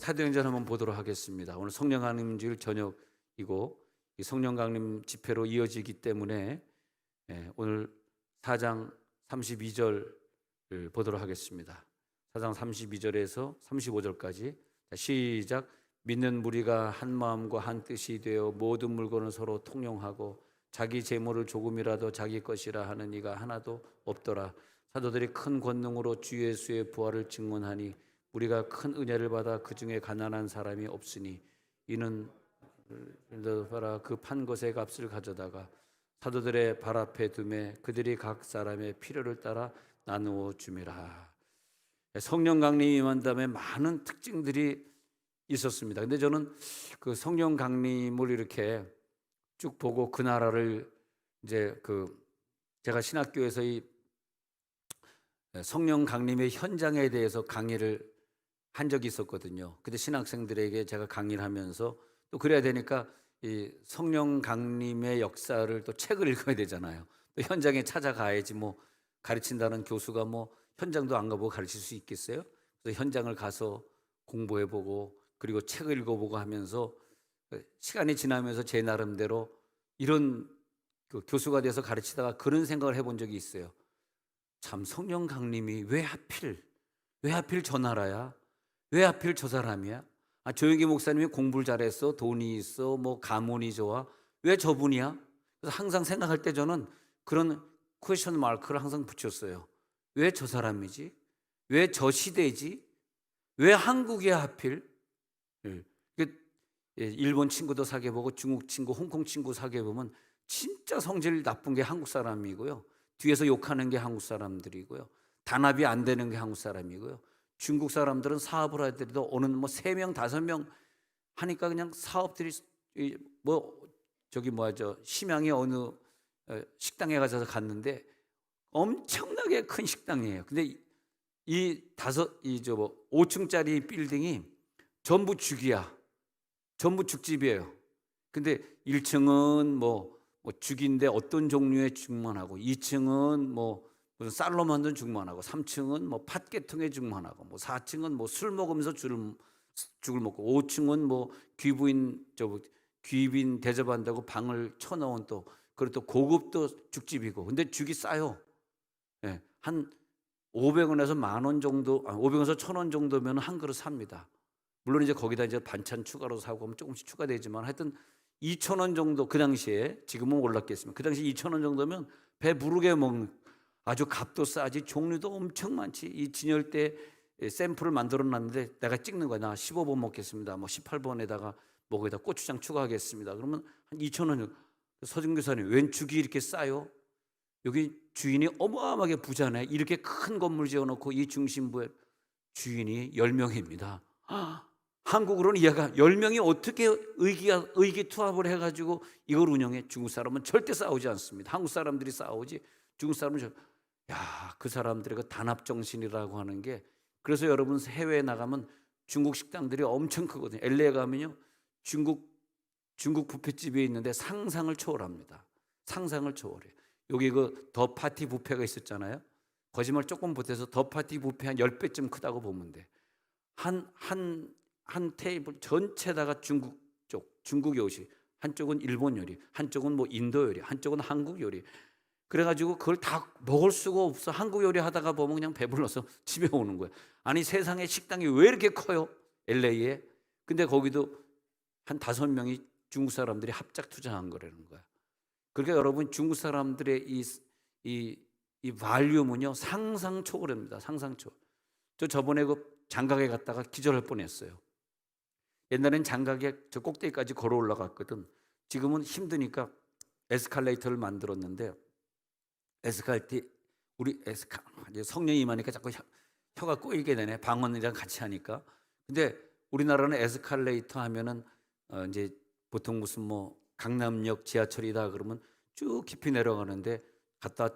사도행전 한번 보도록 하겠습니다. 오늘 성령 강림 주일 저녁이고 이 성령 강림 집회로 이어지기 때문에 오늘 4장 32절을 보도록 하겠습니다. 4장 32절에서 35절까지 시작. 믿는 무리가 한 마음과 한 뜻이 되어 모든 물건을 서로 통용하고 자기 재물을 조금이라도 자기 것이라 하는 이가 하나도 없더라. 사도들이 큰 권능으로 주 예수의 부활을 증언하니 우리가 큰 은혜를 받아 그 중에 가난한 사람이 없으니 이는 그 판 것의 값을 가져다가 사도들의 발 앞에 두매 그들이 각 사람의 필요를 따라 나누어 주미라. 성령 강림이 임한 다음에 많은 특징들이 있었습니다. 근데 저는 그 성령 강림을 이렇게 쭉 보고 그 나라를 이제 제가 신학교에서 이 성령 강림의 현장에 대해서 강의를 한 적이 있었거든요. 근데 신학생들에게 제가 강의를 하면서 또 그래야 되니까 이 성령 강림의 역사를 또 책을 읽어야 되잖아요. 또 현장에 찾아가야지 뭐 가르친다는 교수가 뭐 현장도 안 가보고 가르칠 수 있겠어요? 그래서 현장을 가서 공부해보고 그리고 책을 읽어보고 하면서 시간이 지나면서 제 나름대로 이런 교수가 돼서 가르치다가 그런 생각을 해본 적이 있어요. 참 성령 강림이 왜 하필 저 나라야? 왜 하필 저 사람이야? 조영기 목사님이 공부를 잘했어, 돈이 있어, 뭐 가문이 좋아, 왜 저분이야? 그래서 항상 생각할 때 저는 그런 퀘스천 마크를 항상 붙였어요. 왜 저 사람이지? 왜 저 시대지? 왜 한국이야 하필? 일본 친구도 사귀어보고 중국 친구, 홍콩 친구 사귀어보면 진짜 성질 나쁜 게 한국 사람이고요. 뒤에서 욕하는 게 한국 사람들이고요. 단합이 안 되는 게 한국 사람이고요. 중국 사람들은 사업을 하더라도 어느 뭐 3명, 5명 하니까 그냥 사업들이 심양의 어느 식당에 가서 갔는데 엄청나게 큰 식당이에요. 근데 5층짜리 빌딩이 전부 죽이야. 전부 죽집이에요. 근데 1층은 뭐 죽인데 어떤 종류의 죽만 하고 2층은 무슨 쌀로 만든 죽만 하고 3층은 뭐 팥계통의 죽만 하고 4층은 뭐 술 먹으면서 죽을 먹고 5층은 귀빈 대접한다고 방을 쳐놓은 그리고 또 고급 죽집이고 근데 죽이 싸요. 한 500원에서 10,000원 정도, 500원에서 1,000원 정도면 한 그릇 삽니다. 물론 이제 거기다 이제 반찬 추가로 사고 하면 조금씩 추가되지만 하여튼 2,000원 정도 그 당시에 지금은 올랐겠습니다. 그 당시 2,000원 정도면 배 부르게 먹는 아주 값도 싸지 종류도 엄청 많지. 이 진열대 샘플을 만들어 놨는데 내가 찍는 거야. 나 15번 먹겠습니다. 18번에다가 거기다 고추장 추가하겠습니다. 그러면 한 2,000원. 서준 교사님 웬 죽이 이렇게 싸요? 여기 주인이 어마어마하게 부자네. 이렇게 큰 건물 지어놓고 이 중심부에 주인이 10명입니다. 한국으로는 이해가 10명이 어떻게 의기투합을 해가지고 이걸 운영해? 중국 사람은 절대 싸우지 않습니다. 한국 사람들이 싸우지 중국 사람은 그 사람들의 그 단합정신이라고 하는 게 그래서 여러분 해외에 나가면 중국 식당들이 엄청 크거든요. LA에 가면요 중국 뷔페집이 있는데 상상을 초월합니다. 상상을 초월해. 여기 더 파티 뷔페가 있었잖아요. 거짓말 조금 보태서 더 파티 뷔페 한 10배쯤 크다고 보면 돼. 한 테이블 전체다가 중국 요리, 한쪽은 일본 요리, 한쪽은 인도 요리, 한쪽은 한국 요리. 그래가지고 그걸 다 먹을 수가 없어. 한국 요리 하다가 보면 그냥 배불러서 집에 오는 거야. 아니 세상에 식당이 왜 이렇게 커요? LA에. 근데 거기도 한 5명이 중국 사람들이 합작 투자한 거라는 거야. 그러니까 여러분 중국 사람들의 이 발륨은요 상상 초월합니다. 상상 초월. 저번에 장각에 갔다가 기절할 뻔했어요. 옛날엔 장각에 저 꼭대기까지 걸어 올라갔거든. 지금은 힘드니까 에스컬레이터를 만들었는데 성령이 임하니까 자꾸 혀가 꼬이게 되네. 방언이랑 같이 하니까. 근데 우리나라는 에스컬레이터 하면은 이제 보통 무슨 강남역 지하철이다 그러면 쭉 깊이 내려가는데 갔다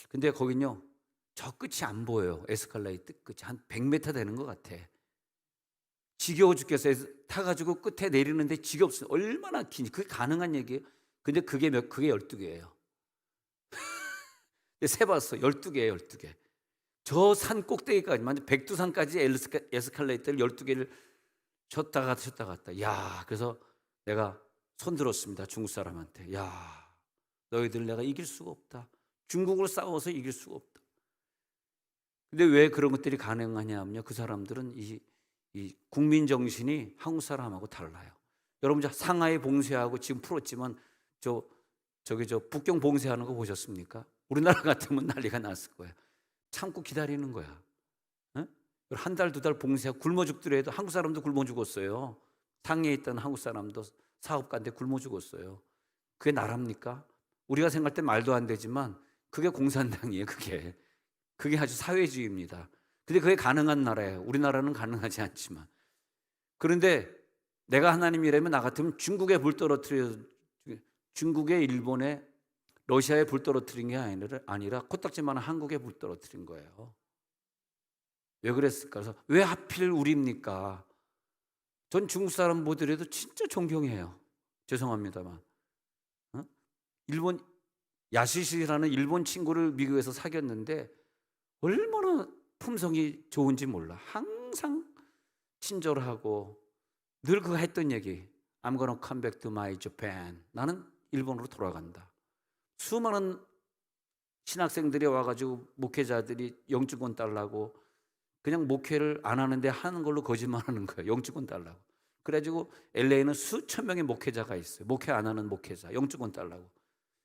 근데 거긴요 저 끝이 안 보여요. 에스컬레이터 끝이 한 100m 되는 것 같아. 지겨워 죽겠어요. 타가지고 끝에 내리는데 지겹어요. 얼마나 긴지. 그게 가능한 얘기예요. 근데 그게 12개예요. 세봤어. 12개예요. 12개. 저 산 꼭대기까지 백두산까지 에스컬레이터를 12개를 쉬었다가 갔다. 야, 그래서 내가 손 들었습니다. 중국 사람한테. 야, 너희들 내가 이길 수가 없다. 중국을 싸워서 이길 수가 없다. 근데 왜 그런 것들이 가능하냐면요, 그 사람들은 이 국민 정신이 한국 사람하고 달라요. 여러분 상하이 봉쇄하고 지금 풀었지만 저 북경 봉쇄하는 거 보셨습니까? 우리나라 같으면 난리가 났을 거예요. 참고 기다리는 거야. 한 달, 두 달 봉쇄하고 굶어 죽더라도 한국 사람도 굶어 죽었어요. 상해에 있던 한국 사람도 사업가인데 굶어 죽었어요. 그게 나라입니까? 우리가 생각할 때 말도 안 되지만 그게 공산당이에요. 그게 아주 사회주의입니다. 근데 그게 가능한 나라예요. 우리나라는 가능하지 않지만. 그런데 내가 하나님이라면 나 같으면 중국에 불 떨어뜨려, 중국에 일본에 러시아에 불 떨어뜨린 게 아니라 코딱지만한 한국에 불 떨어뜨린 거예요. 왜 그랬을까? 그래서 왜 하필 우리입니까? 전 중국 사람 보더라도 진짜 존경해요. 죄송합니다만. 일본 야시시라는 일본 친구를 미국에서 사귀었는데 얼마나 품성이 좋은지 몰라. 항상 친절하고 늘 그가 했던 얘기. I'm gonna come back to my Japan. 나는 일본으로 돌아간다. 수많은 신학생들이 와가지고 목회자들이 영주권 달라고 그냥 목회를 안 하는데 하는 걸로 거짓말하는 거예요. 영주권 달라고. 그래가지고 LA는 수천 명의 목회자가 있어요. 목회 안 하는 목회자, 영주권 달라고.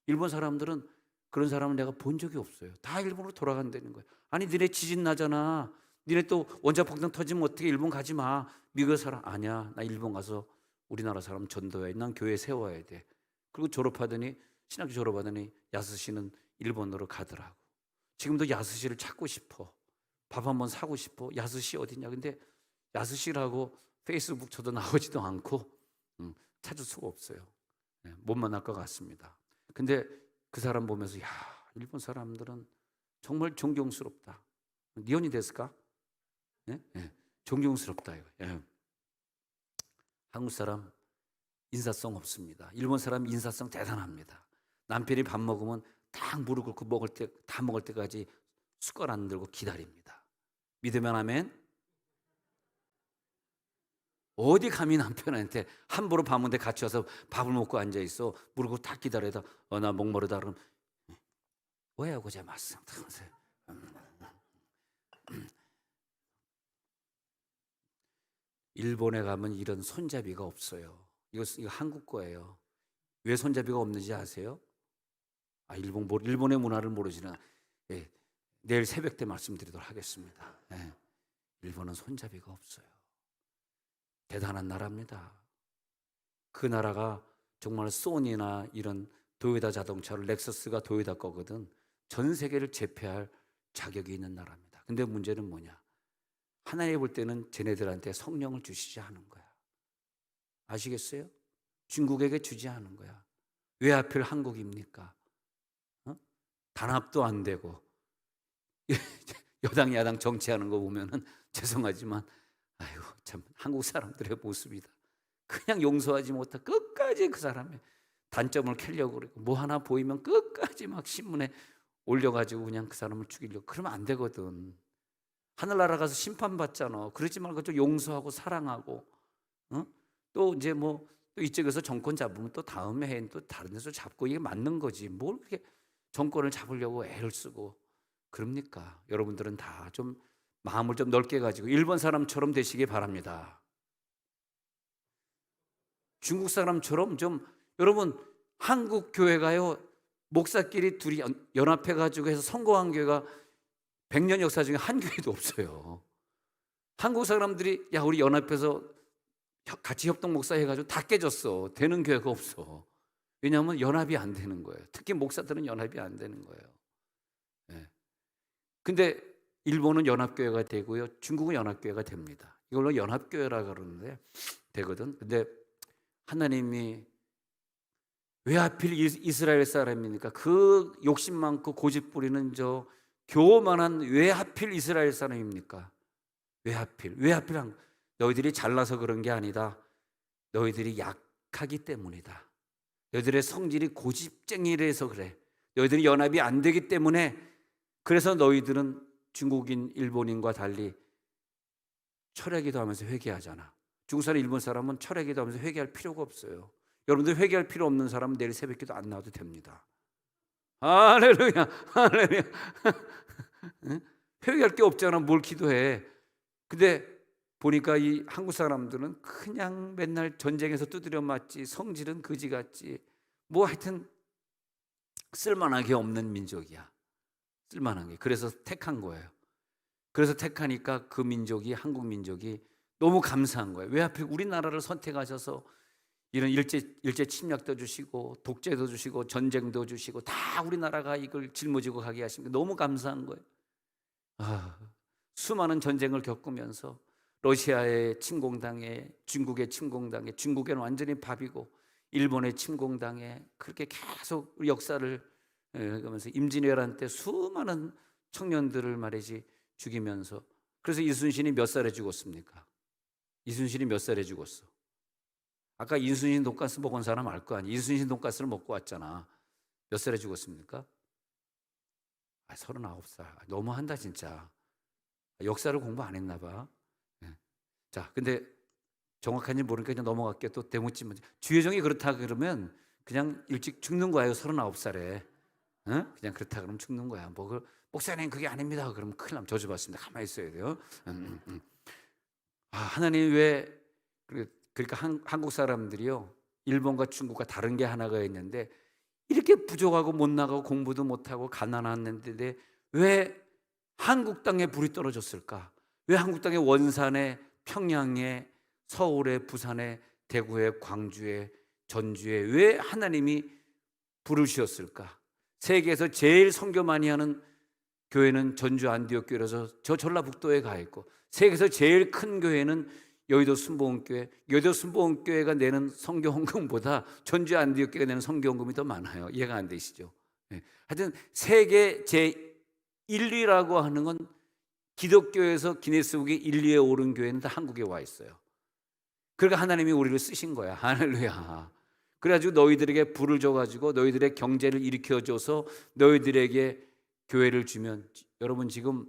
일본 사람들은 그런 사람은 내가 본 적이 없어요. 다 일본으로 돌아간다는 거예요. 아니 니네 지진 나잖아. 니네 또 원자폭탄 터지면 어떻게 일본 가지 마. 미국 사람 아니야. 나 일본 가서 우리나라 사람 전도해. 난 교회 세워야 돼. 그리고 신학교 졸업하더니 야스시는 일본으로 가더라고. 지금도 야스시를 찾고 싶어. 밥 한번 사고 싶어. 야스시 어디냐. 근데 야스시라고 페이스북 쳐도 나오지도 않고 찾을 수가 없어요. 못 만날 것 같습니다. 근데 그 사람 보면서 야, 일본 사람들은 정말 존경스럽다. 니온이 됐을까? 네? 네. 존경스럽다 이거. 네. 한국 사람 인사성 없습니다. 일본 사람 인사성 대단합니다. 남편이 밥 먹으면 딱 무릎 꿇고 다 먹을 때까지 숟갈 안 들고 기다립니다. 믿으면 아멘. 어디 감히 남편한테 함부로 밤인데 같이 와서 밥을 먹고 앉아 있어. 무릎 꿇고 딱 기다려다 나 목마르다 그러면 왜 고자 말씀. 일본에 가면 이런 손잡이가 없어요. 이거 한국 거예요. 왜 손잡이가 없는지 아세요? 일본의 문화를 모르시나? 예, 내일 새벽 때 말씀드리도록 하겠습니다. 예, 일본은 손잡이가 없어요. 대단한 나라입니다. 그 나라가 정말 소니나 이런 도요타 자동차를 렉서스가 도요타 거거든. 전 세계를 제패할 자격이 있는 나라입니다. 근데 문제는 뭐냐? 하나님 볼 때는 쟤네들한테 성령을 주시지 않은 거야. 아시겠어요? 중국에게 주지 않은 거야. 왜 하필 한국입니까? 단합도 안 되고 여당 야당 정치하는 거 보면은 죄송하지만 아이고 참 한국 사람들의 모습이다. 그냥 용서하지 못하고 끝까지 그 사람의 단점을 캐려고 그러고 뭐 하나 보이면 끝까지 막 신문에 올려가지고 그냥 그 사람을 죽이려고. 그러면 안 되거든. 하늘나라 가서 심판받잖아. 그러지 말고 좀 용서하고 사랑하고 또 이제 또 이쪽에서 정권 잡으면 또 다음 해엔 또 다른 데서 잡고 이게 맞는 거지. 뭘 그렇게 정권을 잡으려고 애를 쓰고 그럽니까? 여러분들은 다 좀 마음을 좀 넓게 가지고 일본 사람처럼 되시기 바랍니다. 중국 사람처럼 좀 여러분 한국 교회가요 목사끼리 둘이 연합해 가지고 해서 성공한 교회가 100년 역사 중에 한 교회도 없어요. 한국 사람들이 야 우리 연합해서 같이 협동 목사 해가지고 다 깨졌어. 되는 교회가 없어. 왜냐하면 연합이 안 되는 거예요. 특히 목사들은 연합이 안 되는 거예요. 네. 근데 일본은 연합교회가 되고요. 중국은 연합교회가 됩니다. 이걸로 연합교회라고 그러는데 되거든. 근데 하나님이 왜 하필 이스라엘 사람입니까? 그 욕심 많고 고집 부리는 저 교만한 왜 하필 이스라엘 사람입니까? 왜 하필 너희들이 잘나서 그런 게 아니다. 너희들이 약하기 때문이다. 너희들의 성질이 고집쟁이라서 그래. 너희들이 연합이 안 되기 때문에 그래서 너희들은 중국인, 일본인과 달리 철야기도 하면서 회개하잖아. 중국 사람, 일본 사람은 철회기도 하면서 회개할 필요가 없어요. 여러분들 회개할 필요 없는 사람은 내일 새벽기도 안 나와도 됩니다. 할렐루야, 할렐루야. 응? 회개할 게 없잖아. 뭘 기도해. 근데 보니까 이 한국 사람들은 그냥 맨날 전쟁에서 두드려 맞지, 성질은 그지같지, 뭐 하여튼 쓸만하게 없는 민족이야. 쓸만한 게. 그래서 택한 거예요. 그래서 택하니까 그 민족이, 한국 민족이 너무 감사한 거예요. 왜 하필 우리나라를 선택하셔서 이런 일제 침략도 주시고 독재도 주시고 전쟁도 주시고 다 우리나라가 이걸 짊어지고 가게 하시니까 너무 감사한 거예요. 수많은 전쟁을 겪으면서 러시아의 침공당해, 중국의 침공당해, 중국에는 완전히 밥이고 일본의 침공당해, 그렇게 계속 역사를 가면서 임진왜란 때 수많은 청년들을 말이지 죽이면서. 그래서 이순신이 몇 살에 죽었습니까? 이순신이 몇 살에 죽었어? 아까 이순신 돈가스 먹은 사람 알 거 아니야. 이순신 돈가스를 먹고 왔잖아. 몇 살에 죽었습니까? 39살. 너무한다 진짜. 역사를 공부 안 했나 봐. 자, 근데 정확한지 모르니까 그냥 넘어갈게요. 또 대묻지만 주여정이 그렇다 그러면 그냥 일찍 죽는 거예요. 39살에. 그냥 그렇다 그러면 죽는 거야. 뭐 목사님 그게 아닙니다. 그러면 큰일 나면 저주받습니다. 가만히 있어야 돼요. 하나님 왜 그러니까 한국 사람들이요, 일본과 중국과 다른 게 하나가 있는데 이렇게 부족하고 못 나가고 공부도 못하고 가난했는데 왜 한국 땅에 불이 떨어졌을까? 왜 한국 땅에 원산에, 평양에, 서울에, 부산에, 대구에, 광주에, 전주에 왜 하나님이 불을 주셨을까? 세계에서 제일 선교 많이 하는 교회는 전주 안디옥 교회라서 저 전라북도에 가 있고, 세계에서 제일 큰 교회는 여의도 순복음교회, 여의도 순복음교회가 내는 선교 헌금보다 전주 안디옥 교회가 내는 선교 헌금이 더 많아요. 이해가 안 되시죠? 하여튼 세계 제1위라고 하는 건 기독교에서 기네스북에 1, 2에 오른 교회는 다 한국에 와 있어요. 그러니까 하나님이 우리를 쓰신 거야. 할렐루야. 그래가지고 너희들에게 불을 줘가지고 너희들의 경제를 일으켜줘서 너희들에게 교회를 주면, 여러분 지금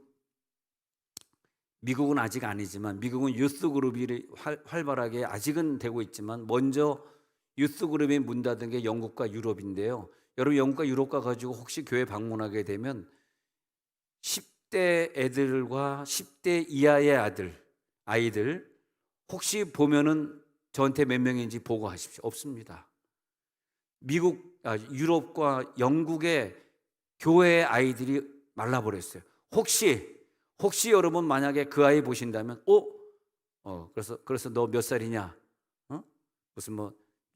미국은 아직 아니지만, 미국은 유스 그룹이 활발하게 아직은 되고 있지만 먼저 유스 그룹이 문 닫은 게 영국과 유럽인데요. 여러분 영국과 유럽 가가지고 혹시 교회 방문하게 되면 10대 애들과 10대 이하의 아이들 혹시 보면은 저한테 몇 명인지 보고하십시오. 없습니다. 유럽과 영국의 교회의 아이들이 말라버렸어요. 혹시 여러분 만약에 그 아이 보신다면 그래서 너 몇 살이냐? 무슨 뭐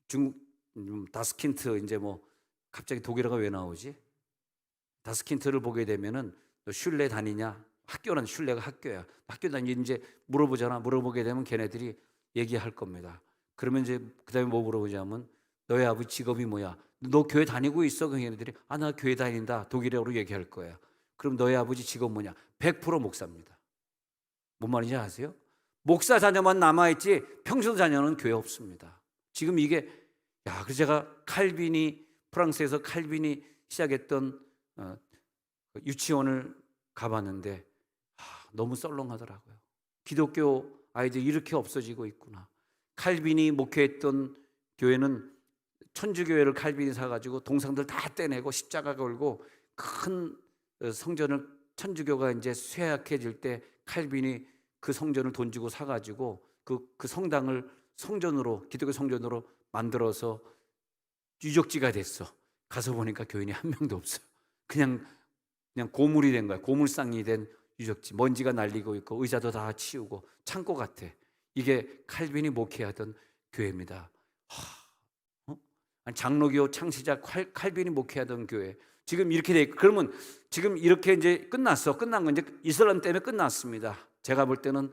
중국 다스킨트, 이제 뭐 갑자기 독일어가 왜 나오지? 다스킨트를 보게 되면은 너 슐레 다니냐? 학교는 슐레가 학교야. 학교 다니 이제 물어보잖아. 물어보게 되면 걔네들이 얘기할 겁니다. 그러면 이제 그다음에 뭐 물어보자면 너의 아버지 직업이 뭐야? 너 교회 다니고 있어? 그 걔네들이 나 교회 다닌다. 독일어로 얘기할 거야. 그럼 너의 아버지 직업 뭐냐? 100% 목사입니다. 뭔 말인지 아세요? 목사 자녀만 남아있지 평신 자녀는 교회 없습니다. 지금 이게 그래서 제가 프랑스에서 칼빈이 시작했던 유치원을 가봤는데 너무 썰렁하더라고요. 기독교 아이들이 이렇게 없어지고 있구나. 칼빈이 목회했던 교회는 천주교회를 칼빈이 사가지고 동상들 다 떼내고 십자가 걸고 큰 성전을, 천주교가 이제 쇠약해질 때 칼빈이 그 성전을 돈 주고 사가지고 그 성당을 기독교 성전으로 만들어서 유적지가 됐어. 가서 보니까 교인이 한 명도 없어요. 그냥 고물이 된 거야. 고물상이 된 유적지. 먼지가 날리고 있고 의자도 다 치우고 창고 같아. 이게 칼빈이 목회하던 교회입니다. 장로교 창시자 칼빈이 목회하던 교회. 지금 이렇게 돼 있고, 그러면 지금 이렇게 이제 끝난 건 이제 이슬람 때문에 끝났습니다. 제가 볼 때는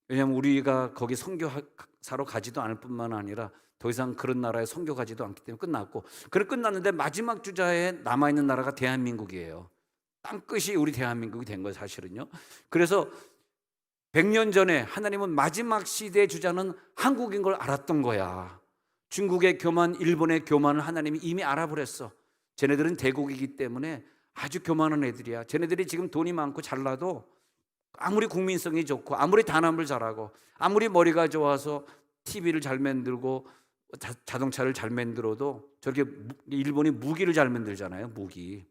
왜냐하면 우리가 거기 선교사로 가지도 않을 뿐만 아니라 더 이상 그런 나라에 선교 가지도 않기 때문에 끝났고, 그래 끝났는데 마지막 주자에 남아있는 나라가 대한민국이에요. 땅끝이 우리 대한민국이 된 거예요, 사실은요. 그래서 100년 전에 하나님은 마지막 시대의 주자는 한국인 걸 알았던 거야. 중국의 교만, 일본의 교만을 하나님이 이미 알아버렸어. 쟤네들은 대국이기 때문에 아주 교만한 애들이야. 쟤네들이 지금 돈이 많고 잘나도 아무리 국민성이 좋고 아무리 단합을 잘하고 아무리 머리가 좋아서 TV를 잘 만들고 자동차를 잘 만들어도 저렇게 일본이 무기를 잘 만들잖아요. 무기.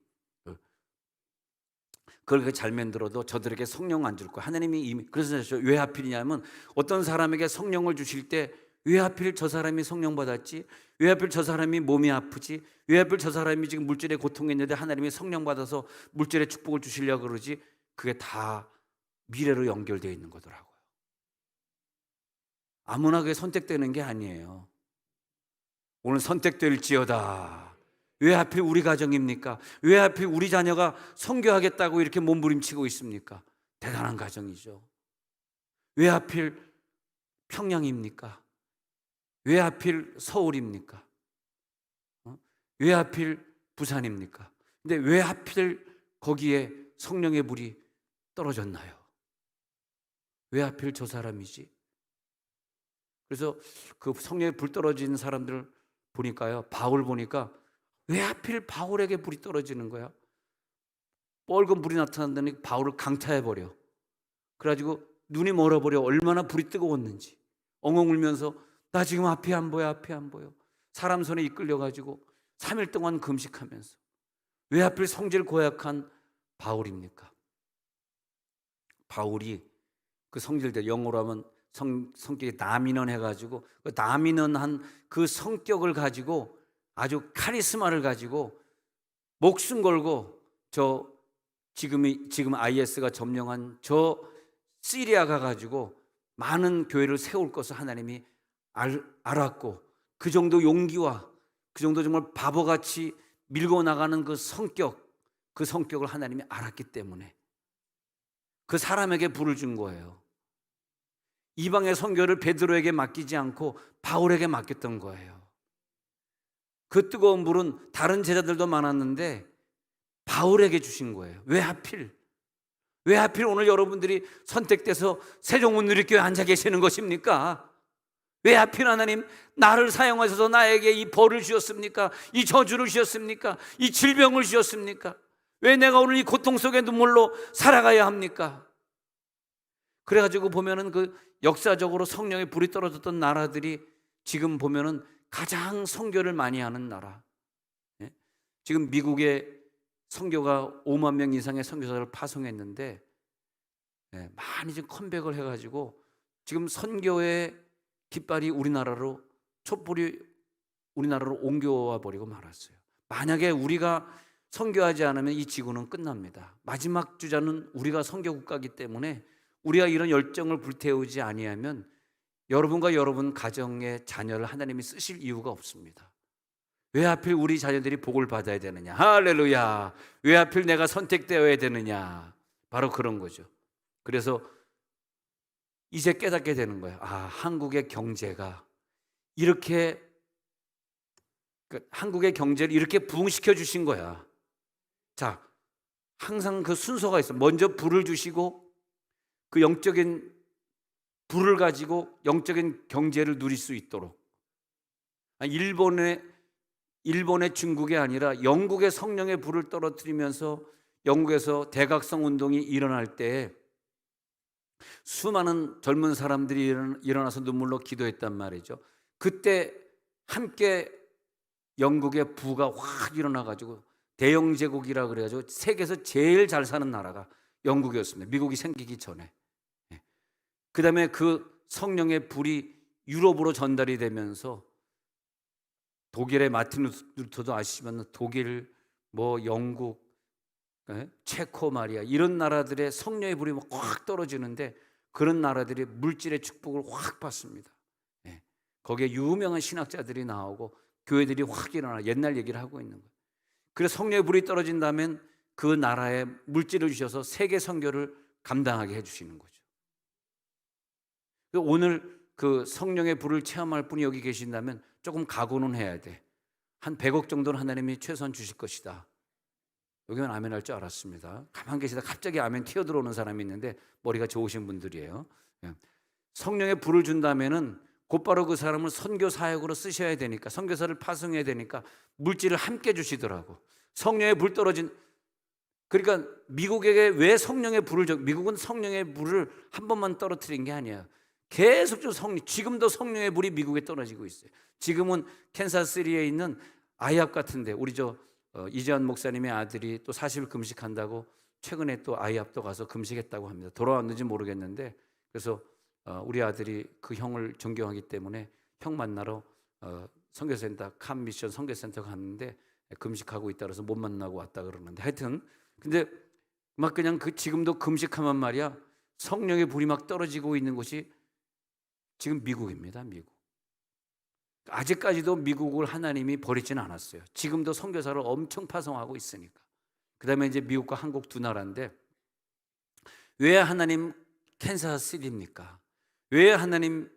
그렇게 잘 만들어도 저들에게 성령 안 줄 거야. 하나님이 이미. 그래서 왜 하필이냐면 어떤 사람에게 성령을 주실 때 왜 하필 저 사람이 성령 받았지? 왜 하필 저 사람이 몸이 아프지? 왜 하필 저 사람이 지금 물질의 고통에 있는데 하나님이 성령 받아서 물질의 축복을 주시려고 그러지? 그게 다 미래로 연결되어 있는 거더라고요. 아무나 그게 선택되는 게 아니에요. 오늘 선택될지어다. 왜 하필 우리 가정입니까? 왜 하필 우리 자녀가 선교하겠다고 이렇게 몸부림치고 있습니까? 대단한 가정이죠. 왜 하필 평양입니까? 왜 하필 서울입니까? 왜 하필 부산입니까? 근데 왜 하필 거기에 성령의 불이 떨어졌나요? 왜 하필 저 사람이지? 그래서 그 성령의 불 떨어진 사람들 보니까요, 바울 보니까 왜 하필 바울에게 불이 떨어지는 거야? 뻘건 불이 나타난다니 바울을 강타해버려. 그래가지고 눈이 멀어버려. 얼마나 불이 뜨거웠는지. 엉엉 울면서 나 지금 앞이 안 보여, 앞이 안 보여. 사람 손에 이끌려가지고 3일 동안 금식하면서. 왜 하필 성질 고약한 바울입니까? 바울이 그 성질대, 영어로 하면 성격이 나미넌 해가지고 그 나미넌한 그 성격을 가지고 아주 카리스마를 가지고 목숨 걸고 저 지금 IS가 점령한 저 시리아 가가지고 많은 교회를 세울 것을 하나님이 알았고, 그 정도 용기와 그 정도 정말 바보같이 밀고 나가는 그 성격을 하나님이 알았기 때문에 그 사람에게 불을 준 거예요. 이방의 선교를 베드로에게 맡기지 않고 바울에게 맡겼던 거예요. 그 뜨거운 불은 다른 제자들도 많았는데 바울에게 주신 거예요. 왜 하필 오늘 여러분들이 선택돼서 세종문누리교회에 앉아 계시는 것입니까? 왜 하필 하나님 나를 사용하셔서 나에게 이 벌을 주셨습니까? 이 저주를 주셨습니까? 이 질병을 주셨습니까? 왜 내가 오늘 이 고통 속에 눈물로 살아가야 합니까? 그래가지고 보면은 그 역사적으로 성령의 불이 떨어졌던 나라들이 지금 보면은 가장 선교를 많이 하는 나라. 지금 미국에 선교가 5만 명 이상의 선교사를 파송했는데 많이 지금 컴백을 해가지고 지금 선교의 깃발이 촛불이 우리나라로 옮겨와 버리고 말았어요. 만약에 우리가 선교하지 않으면 이 지구는 끝납니다. 마지막 주자는 우리가 선교 국가이기 때문에 우리가 이런 열정을 불태우지 아니하면 여러분과 여러분 가정의 자녀를 하나님이 쓰실 이유가 없습니다. 왜 하필 우리 자녀들이 복을 받아야 되느냐? 할렐루야. 왜 하필 내가 선택되어야 되느냐? 바로 그런 거죠. 그래서 이제 깨닫게 되는 거예요. 한국의 경제가 이렇게, 한국의 경제를 이렇게 부흥시켜 주신 거야. 자, 항상 그 순서가 있어. 먼저 불을 주시고 그 영적인 불을 가지고 영적인 경제를 누릴 수 있도록. 일본의 중국이 아니라 영국의 성령의 불을 떨어뜨리면서 영국에서 대각성 운동이 일어날 때 수많은 젊은 사람들이 일어나서 눈물로 기도했단 말이죠. 그때 함께 영국의 부가 확 일어나가지고 대영제국이라 그래가지고 세계에서 제일 잘 사는 나라가 영국이었습니다. 미국이 생기기 전에. 그 다음에 그 성령의 불이 유럽으로 전달이 되면서 독일의 마틴 루터도 아시지만 독일, 영국, 체코마리아 이런 나라들의 성령의 불이 확 떨어지는데 그런 나라들이 물질의 축복을 확 받습니다. 거기에 유명한 신학자들이 나오고 교회들이 확 일어나 옛날 얘기를 하고 있는 거예요. 그래서 성령의 불이 떨어진다면 그 나라에 물질을 주셔서 세계 선교를 감당하게 해주시는 거죠. 오늘 그 성령의 불을 체험할 분이 여기 계신다면 조금 각오는 해야 돼. 한 100억 정도는 하나님이 최소한 주실 것이다. 여기는 아멘 할 줄 알았습니다. 가만 계시다 갑자기 아멘 튀어들어오는 사람이 있는데 머리가 좋으신 분들이에요. 성령의 불을 준다면은 곧바로 그 사람을 선교 사역으로 쓰셔야 되니까, 선교사를 파송해야 되니까 물질을 함께 주시더라고. 성령의 불 떨어진 그러니까 미국에게 왜 성령의 불을 미국은 성령의 불을 한 번만 떨어뜨린 게 아니에요. 계속적으로 지금도 성령의 불이 미국에 떨어지고 있어요. 지금은 캔사스시티에 있는 아이합 같은데 우리 이재환 목사님의 아들이 또 40일 금식한다고 최근에 또 아이합도 가서 금식했다고 합니다. 돌아왔는지 모르겠는데 그래서 우리 아들이 그 형을 존경하기 때문에 형 만나러 선교센터 캄미션 선교센터 갔는데 금식하고 있다 그래서 못 만나고 왔다 그러는데 하여튼 근데 막 그냥 지금도 금식하면 말이야 성령의 불이 막 떨어지고 있는 곳이 지금 미국입니다. 미국. 아직까지도 미국을 하나님이 버리지는 않았어요. 지금도 선교사를 엄청 파송하고 있으니까. 그다음에 이제 미국과 한국 두 나라인데 왜 하나님 캔사스시티입니까? 왜 하나님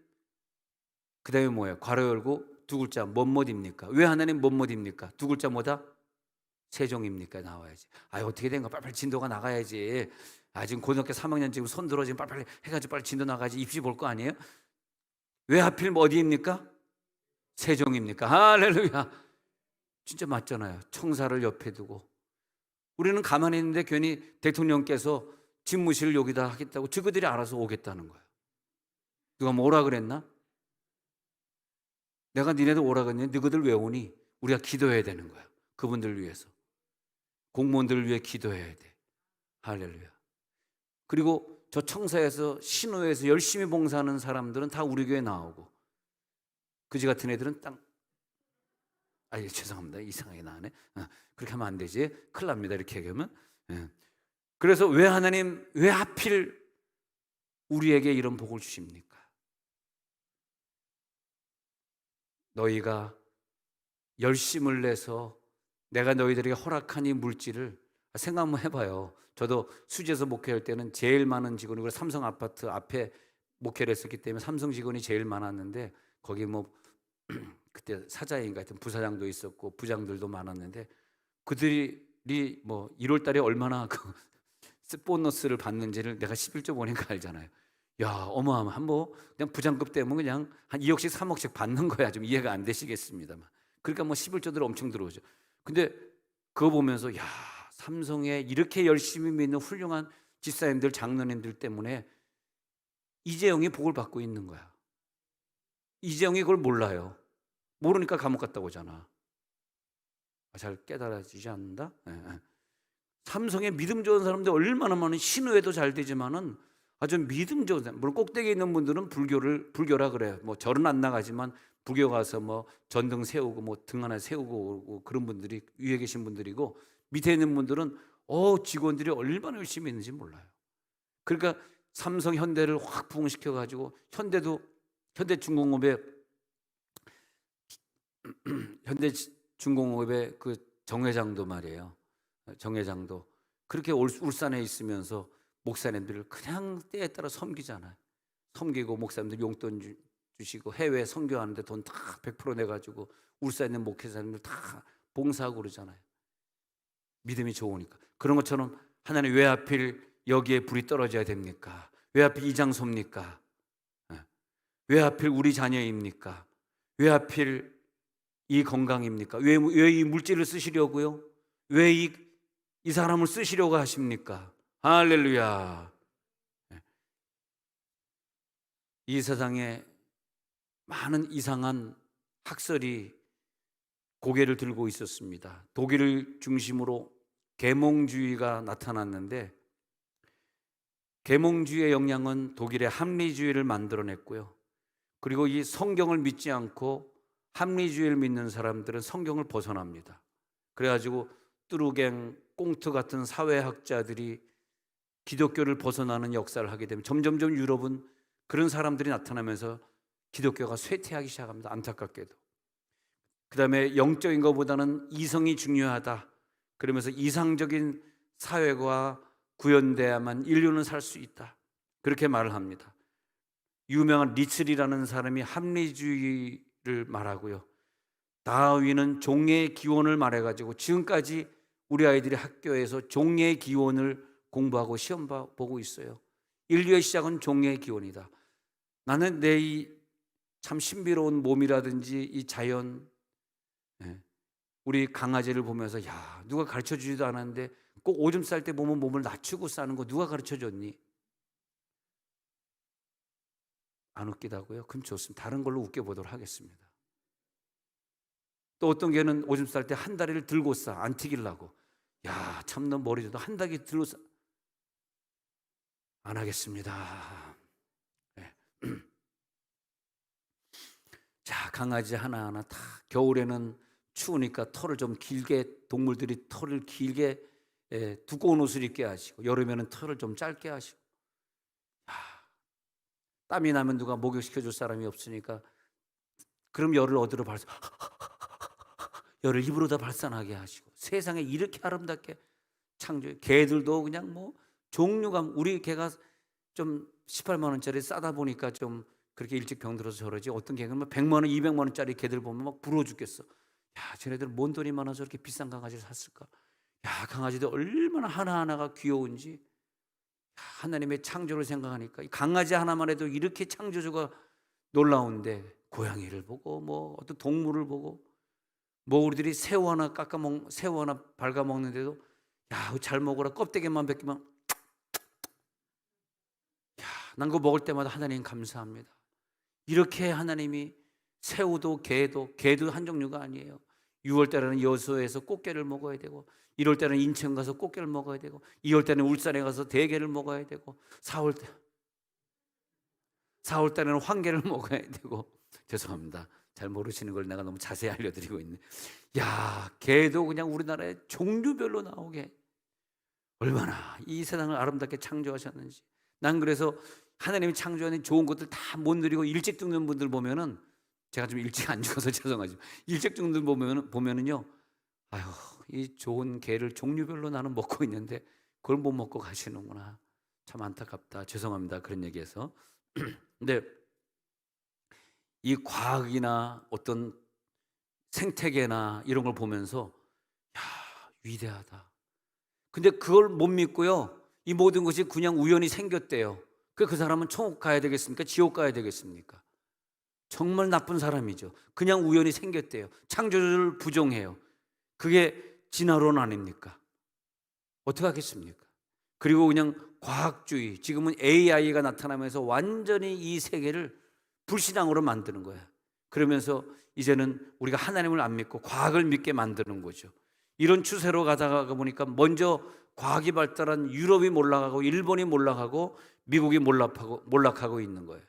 그다음에 뭐예요? 괄호 열고 두 글자 뭐뭐입니까? 왜 하나님 뭐뭐입니까? 두 글자 뭐다? 세종입니까? 나와야지. 어떻게 된 거야? 빨리 진도가 나가야지. 지금 고등학교 3학년 지금 손 들어 지금 빨리 해가지고 빨리 진도 나가야지. 입시 볼 거 아니에요? 왜 하필 어디입니까? 세종입니까? 할렐루야. 진짜 맞잖아요. 청사를 옆에 두고 우리는 가만히 있는데 괜히 대통령께서 집무실을 여기다 하겠다고 저그들이 알아서 오겠다는 거예요. 누가 뭐라 그랬나? 내가 니네들 오라 그랬는데 너희들 왜 오니? 우리가 기도해야 되는 거야. 그분들 위해서. 공무원들을 위해 기도해야 돼. 할렐루야. 그리고 저 청사에서 신호에서 열심히 봉사하는 사람들은 다 우리 교회 나오고 그지 같은 애들은 죄송합니다. 이상하게 나오네. 그렇게 하면 안 되지. 큰일 납니다. 이렇게 얘기하면. 그래서 왜 하나님 왜 하필 우리에게 이런 복을 주십니까? 너희가 열심을 내서 내가 너희들에게 허락한 이 물질을 생각 한번 해봐요. 저도 수지에서 목회할 때는 제일 많은 직원이 우리 삼성 아파트 앞에 목회를 했었기 때문에 삼성 직원이 제일 많았는데 거기 그때 사장인가 하여튼 부사장도 있었고 부장들도 많았는데 그들이 1월 달에 얼마나 보너스를 받는지를 내가 11조 보니까 알잖아요. 야, 어마어마한 그냥 부장급 때문에 그냥 한 2억씩 3억씩 받는 거야. 좀 이해가 안 되시겠습니다만. 그러니까 11조들 엄청 들어오죠. 근데 그거 보면서 삼성에 이렇게 열심히 믿는 훌륭한 집사님들, 장로님들 때문에 이재용이 복을 받고 있는 거야. 이재용이 그걸 몰라요. 모르니까 감옥 갔다 오잖아. 잘 깨달아지지 않는다? 삼성에 믿음 좋은 사람들 얼마나 많은 신우에도 잘 되지만은 아주 믿음 좋은 사람, 물론 꼭대기에 있는 분들은 불교라 그래요. 절은 안 나가지만 불교 가서 전등 세우고 등 하나 세우고 그런 분들이 위에 계신 분들이고 밑에 있는 분들은 직원들이 얼마나 열심히 있는지 몰라요. 그러니까 삼성 현대를 확 부흥시켜 가지고 현대중공업의 그 정회장도 말이에요. 정회장도 그렇게 울산에 있으면서 목사님들을 그냥 때에 따라 섬기잖아요. 섬기고 목사님들 용돈 주시고 해외 선교하는데 돈 다 100% 내가지고 울산에 있는 목회자님들 다 봉사하고 그러잖아요. 믿음이 좋으니까. 그런 것처럼 하나님 왜 하필 여기에 불이 떨어져야 됩니까? 왜 하필 이 장소입니까? 왜 하필 우리 자녀입니까? 왜 하필 이 건강입니까? 왜 이 물질을 쓰시려고요? 왜 이 사람을 쓰시려고 하십니까? 할렐루야. 이 세상에 많은 이상한 학설이 고개를 들고 있었습니다. 독일을 중심으로 계몽주의가 나타났는데 계몽주의의 영향은 독일의 합리주의를 만들어냈고요. 그리고 이 성경을 믿지 않고 합리주의를 믿는 사람들은 성경을 벗어납니다. 그래가지고 뚜루갱, 꽁트 같은 사회학자들이 기독교를 벗어나는 역사를 하게 되면 점점점 유럽은 그런 사람들이 나타나면서 기독교가 쇠퇴하기 시작합니다. 안타깝게도. 그 다음에 영적인 것보다는 이성이 중요하다. 그러면서 이상적인 사회가 구현돼야만 인류는 살 수 있다. 그렇게 말을 합니다. 유명한 리츠리라는 사람이 합리주의를 말하고요. 다윈은 종의 기원을 말해가지고 지금까지 우리 아이들이 학교에서 종의 기원을 공부하고 시험 보고 있어요. 인류의 시작은 종의 기원이다. 나는 내 이 참 신비로운 몸이라든지 이 자연, 우리 강아지를 보면서 누가 가르쳐주지도 않았는데 꼭 오줌 쌀 때 보면 몸을 낮추고 싸는 거 누가 가르쳐줬니? 안 웃기다고요? 그럼 좋습니다. 다른 걸로 웃겨보도록 하겠습니다. 또 어떤 개는 오줌 쌀 때 한 다리를 들고 싸, 안 튀기려고. 야, 참 너 머리도 한 다리 들고 싸. 안 하겠습니다. 네. 자, 강아지 하나하나 다 겨울에는 추우니까 털을 좀 길게, 동물들이 털을 길게, 두꺼운 옷을 입게 하시고, 여름에는 털을 좀 짧게 하시고, 땀이 나면 누가 목욕시켜줄 사람이 없으니까 그럼 열을 어디로 열을 입으로다 발산하게 하시고, 세상에 이렇게 아름답게 창조해. 개들도 그냥 뭐 종류가, 우리 개가 좀 18만 원짜리 싸다 보니까 좀 그렇게 일찍 병들어서 저러지, 어떤 개는 뭐 100만 원, 200만 원짜리 개들 보면 막 부러워 죽겠어. 야, 쟤네들 뭔 돈이 많아서 이렇게 비싼 강아지를 샀을까? 야, 강아지도 얼마나 하나하나가 귀여운지. 하나님의 창조를 생각하니까 이 강아지 하나만 해도 이렇게 창조주가 놀라운데, 고양이를 보고 뭐 어떤 동물을 보고, 뭐 우리들이 새우 하나 새우 하나 밟아 먹는데도 야, 잘 먹어라, 껍데기만 벗기면, 야, 난 그거 먹을 때마다 하나님 감사합니다. 이렇게 하나님이 새우도 개도 한 종류가 아니에요. 6월 달에는 여수에서 꽃게를 먹어야 되고, 1월 달에는 인천 가서 꽃게를 먹어야 되고, 2월 달에는 울산에 가서 대게를 먹어야 되고, 4월 달에는 황게를 먹어야 되고. 죄송합니다. 잘 모르시는 걸 내가 너무 자세히 알려드리고 있네. 야, 개도 그냥 우리나라에 종류별로 나오게 얼마나 이 세상을 아름답게 창조하셨는지. 난 그래서 하나님이 창조하는 좋은 것들 다 못 누리고 일찍 죽는 분들 보면은, 제가 좀 일찍 안 죽어서 죄송하지만 일찍 죽는 분들 보면은요, 아유, 이 좋은 게를 종류별로 나는 먹고 있는데 그걸 못 먹고 가시는구나. 참 안타깝다. 죄송합니다. 그런 얘기해서. 근데 이 과학이나 어떤 생태계나 이런 걸 보면서 야, 위대하다. 근데 그걸 못 믿고요, 이 모든 것이 그냥 우연히 생겼대요. 그 사람은 천국 가야 되겠습니까? 지옥 가야 되겠습니까? 정말 나쁜 사람이죠. 그냥 우연히 생겼대요. 창조주를 부정해요. 그게 진화론 아닙니까? 어떻게 하겠습니까? 그리고 그냥 과학주의, 지금은 AI가 나타나면서 완전히 이 세계를 불신앙으로 만드는 거예요. 그러면서 이제는 우리가 하나님을 안 믿고 과학을 믿게 만드는 거죠. 이런 추세로 가다가 보니까 먼저 과학이 발달한 유럽이 몰락하고, 일본이 몰락하고, 미국이 몰락하고 있는 거예요.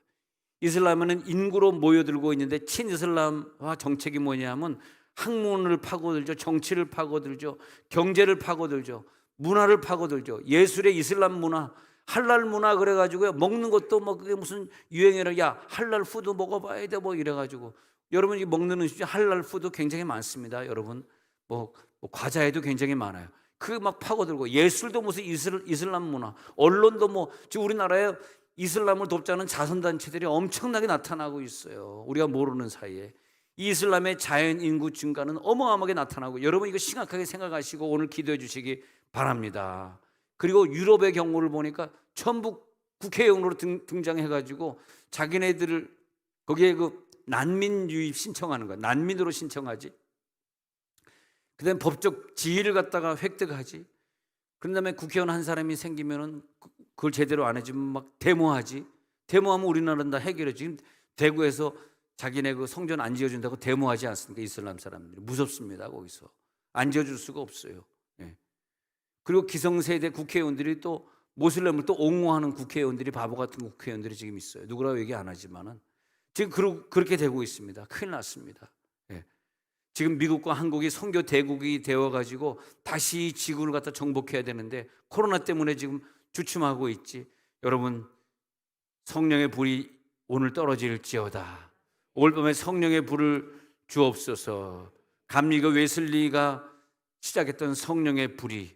이슬람은 인구로 모여들고 있는데, 친이슬람화 정책이 뭐냐면 학문을 파고들죠, 정치를 파고들죠, 경제를 파고들죠, 문화를 파고들죠. 예술의 이슬람 문화, 할랄 문화 그래가지고요, 먹는 것도 뭐 그게 무슨 유행이라, 야, 할랄 푸드 먹어봐야 돼 뭐 이래가지고. 여러분, 이 먹는 음식 중에 할랄 푸드 굉장히 많습니다. 여러분, 뭐 과자에도 굉장히 많아요. 그 막 파고들고, 예술도 무슨 이슬람 문화, 언론도 뭐 지금 우리나라에 이슬람을 돕자는 자선단체들이 엄청나게 나타나고 있어요. 우리가 모르는 사이에. 이 이슬람의 자연 인구 증가는 어마어마하게 나타나고, 여러분 이거 심각하게 생각하시고 오늘 기도해 주시기 바랍니다. 그리고 유럽의 경우를 보니까 전부 국회의원으로 등장해가지고 자기네들을 거기에 그 난민 유입 신청하는 거야. 난민으로 신청하지. 그 다음에 법적 지위를 갖다가 획득하지. 그런 다음에 국회의원 한 사람이 생기면은 그걸 제대로 안 해주면 막 데모하지. 데모하면 우리나라는 다 해결해. 지금 대구에서 자기네 그 성전 안 지어준다고 데모하지 않습니까? 이슬람 사람들이. 무섭습니다. 거기서 안 지어줄 수가 없어요. 네. 그리고 기성세대 국회의원들이 또 모슬렘을 또 옹호하는 국회의원들이, 바보 같은 국회의원들이 지금 있어요. 누구라고 얘기 안 하지만은 지금 그렇게 되고 있습니다. 큰일 났습니다. 네. 지금 미국과 한국이 선교 대국이 되어가지고 다시 지구를 갖다 정복해야 되는데 코로나 때문에 지금 주춤하고 있지. 여러분, 성령의 불이 오늘 떨어질지어다. 오늘 밤에 성령의 불을 주옵소서. 감리교 웨슬리가 시작했던 성령의 불이,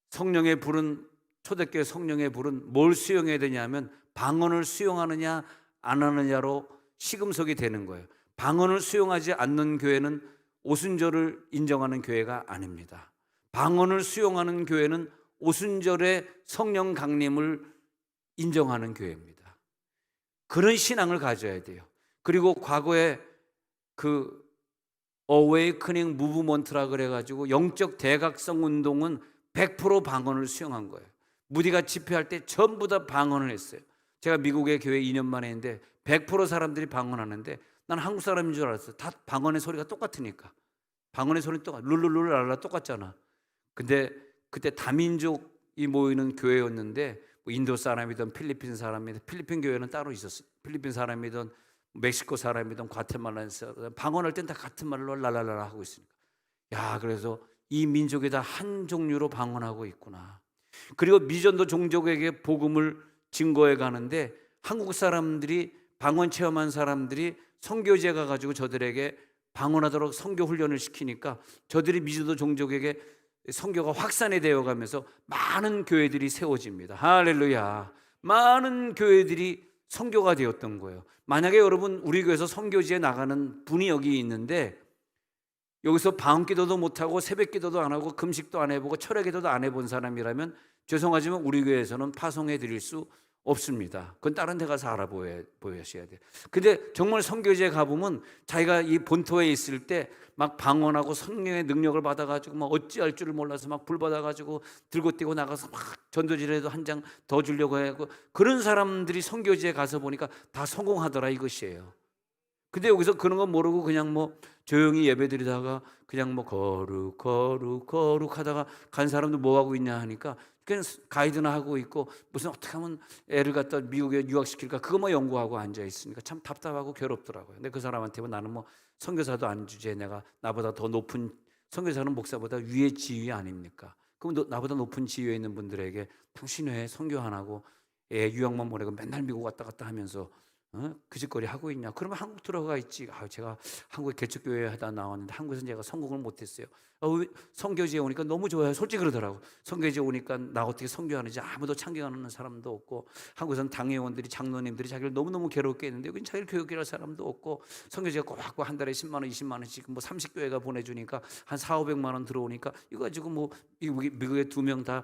성령의 불은, 초대교회 성령의 불은 뭘 수용해야 되냐면 방언을 수용하느냐 안 하느냐로 시금석이 되는 거예요. 방언을 수용하지 않는 교회는 오순절을 인정하는 교회가 아닙니다. 방언을 수용하는 교회는 오순절의 성령 강림을 인정하는 교회입니다. 그런 신앙을 가져야 돼요. 그리고 과거에 그 어웨이크닝 무브먼트라 그래가지고 영적 대각성 운동은 100% 방언을 수용한 거예요. 무디가 집회할 때 전부 다 방언을 했어요. 제가 미국의 교회 2년 만에 했는데 100% 사람들이 방언하는데 난 한국 사람인 줄 알았어요. 다 방언의 소리가 똑같으니까. 방언의 소리는 룰루룰랄라 똑같잖아. 근데 그때 다민족이 모이는 교회였는데 뭐 인도 사람이든 필리핀 사람이든, 필리핀 교회는 따로 있었어요. 필리핀 사람이든 멕시코 사람이든 과테말라 사람, 방언할 땐 다 같은 말로 랄랄라 하고 있으니까. 야, 그래서 이 민족이 다 한 종류로 방언하고 있구나. 그리고 미전도 종족에게 복음을 증거해 가는데 한국 사람들이, 방언 체험한 사람들이 선교지에 가가지고 저들에게 방언하도록 선교 훈련을 시키니까 저들이 미전도 종족에게 선교가 확산이 되어 가면서 많은 교회들이 세워집니다. 할렐루야. 많은 교회들이 선교가 되었던 거예요. 만약에 여러분 우리 교회에서 선교지에 나가는 분이 여기 있는데 여기서 방언 기도도 못하고 새벽 기도도 안 하고 금식도 안 해보고 철야 기도도 안 해본 사람이라면 죄송하지만 우리 교회에서는 파송해 드릴 수 없습니다. 그건 다른 데 가서 알아보셔야 돼요. 근데 정말 선교지에 가보면 자기가 이 본토에 있을 때 막 방언하고 성령의 능력을 받아가지고 막 어찌할 줄을 몰라서 막 불 받아가지고 들고 뛰고 나가서 막 전도지라도 한 장 더 주려고 하고, 그런 사람들이 선교지에 가서 보니까 다 성공하더라 이것이에요. 근데 여기서 그런 거 모르고 그냥 뭐 조용히 예배드리다가 그냥 뭐 거룩 하다가 간 사람도 뭐 하고 있냐 하니까 그냥 가이드나 하고 있고 무슨 어떻게 하면 애를 갖다 미국에 유학시킬까 그거만 연구하고 앉아 있으니까 참 답답하고 괴롭더라고요. 근데 그 사람한테 나는 뭐 선교사도 안 주제, 내가 나보다 더 높은, 선교사는 목사보다 위의 지위 아닙니까? 그럼 나보다 높은 지위에 있는 분들에게 당신 왜 선교 안 하고 애 유학만 보내고 맨날 미국 왔다 갔다 하면서 그 짓거리 하고 있냐? 그러면 한국 들어가 있지. 제가 한국에 개척교회 하다 나왔는데 한국에서 제가 성공을 못했어요. 선교지에 오니까 너무 좋아요. 솔직히 그러더라고. 선교지에 오니까 나 어떻게 선교하는지 아무도 참견하는 사람도 없고, 한국에서는 당회원들이, 장로님들이 자기를 너무너무 괴롭게 했는데 여긴 자기를 교육할 사람도 없고, 선교지가 꼭 한 달에 10만 원, 20만 원씩 뭐 30교회가 보내주니까 한 4, 500만 원 들어오니까 이거 가지고 뭐 미국에 2명 다